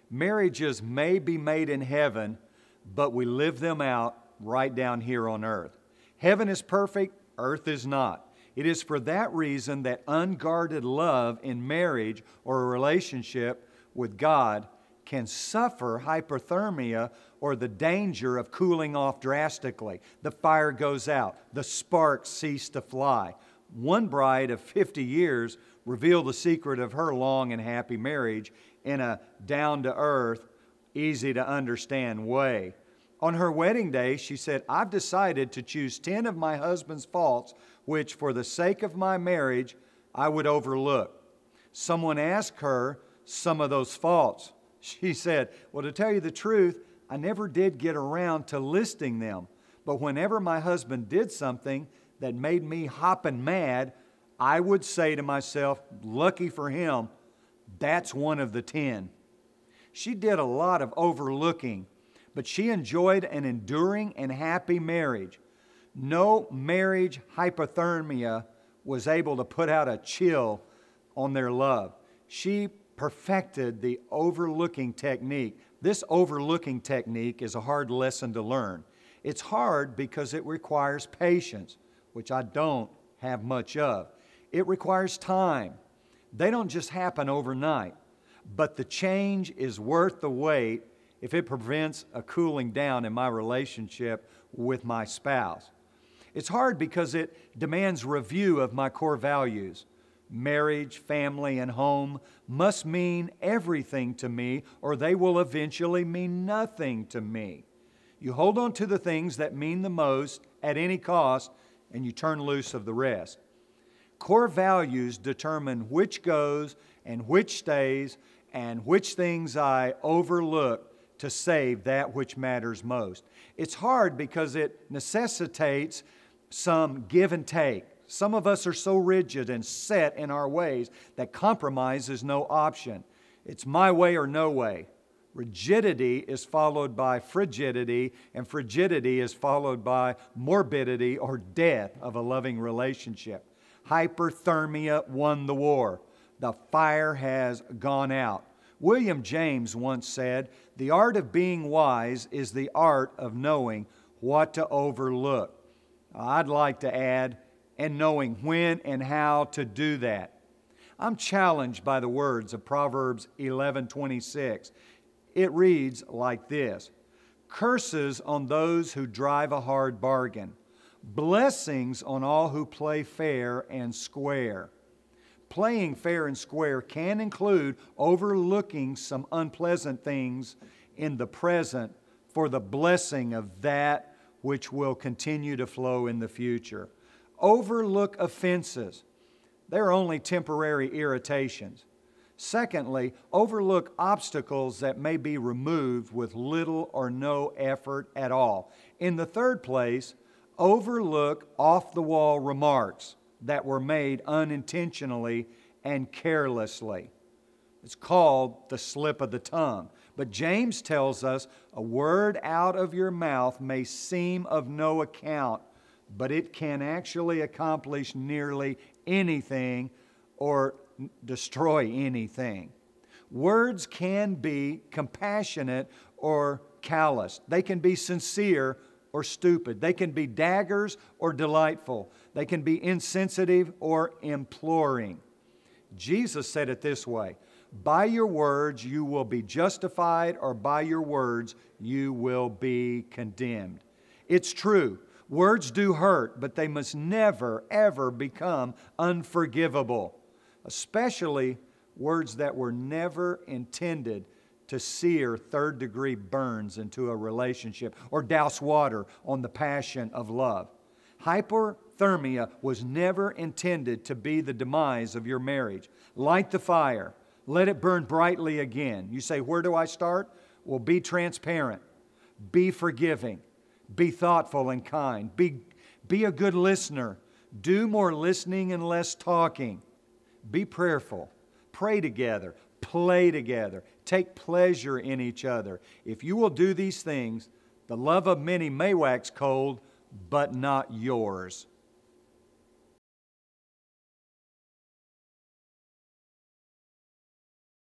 Marriages may be made in heaven, but we live them out right down here on earth. Heaven is perfect, earth is not. It is for that reason that unguarded love in marriage or a relationship with God can suffer hypothermia or the danger of cooling off drastically. The fire goes out, the sparks cease to fly. One bride of 50 years revealed the secret of her long and happy marriage in a down-to-earth, easy-to-understand way. On her wedding day, she said, "I've decided to choose 10 of my husband's faults, which for the sake of my marriage, I would overlook." Someone asked her some of those faults. She said, "Well, to tell you the truth, I never did get around to listing them. But whenever my husband did something that made me hopping mad, I would say to myself, lucky for him, that's one of the 10. She did a lot of overlooking, but she enjoyed an enduring and happy marriage. No marriage hypothermia was able to put out a chill on their love. She perfected the overlooking technique. This overlooking technique is a hard lesson to learn. It's hard because it requires patience, which I don't have much of. It requires time. They don't just happen overnight, but the change is worth the wait if it prevents a cooling down in my relationship with my spouse. It's hard because it demands review of my core values. Marriage, family, and home must mean everything to me, or they will eventually mean nothing to me. You hold on to the things that mean the most at any cost, and you turn loose of the rest. Core values determine which goes and which stays, and which things I overlook to save that which matters most. It's hard because it necessitates some give and take. Some of us are so rigid and set in our ways that compromise is no option. It's my way or no way. Rigidity is followed by frigidity, and frigidity is followed by morbidity or death of a loving relationship. Hyperthermia won the war. The fire has gone out. William James once said, "The art of being wise is the art of knowing what to overlook." I'd like to add, and knowing when and how to do that. I'm challenged by the words of Proverbs 11:26. It reads like this: "Curses on those who drive a hard bargain, blessings on all who play fair and square." Playing fair and square can include overlooking some unpleasant things in the present for the blessing of that which will continue to flow in the future. Overlook offenses. They're only temporary irritations. Secondly, overlook obstacles that may be removed with little or no effort at all. In the third place, overlook off-the-wall remarks that were made unintentionally and carelessly. It's called the slip of the tongue. But James tells us a word out of your mouth may seem of no account, but it can actually accomplish nearly anything or destroy anything. Words can be compassionate or callous. They can be sincere or stupid. They can be daggers or delightful. They can be insensitive or imploring. Jesus said it this way: "By your words you will be justified, or by your words you will be condemned." It's true. Words do hurt, but they must never, ever become unforgivable, especially words that were never intended to sear third-degree burns into a relationship or douse water on the passion of love. Hyperthermia was never intended to be the demise of your marriage. Light the fire. Let it burn brightly again. You say, where do I start? Well, be transparent. Be forgiving. Be thoughtful and kind. Be a good listener. Do more listening and less talking. Be prayerful. Pray together. Play together. Take pleasure in each other. If you will do these things, the love of many may wax cold, but not yours.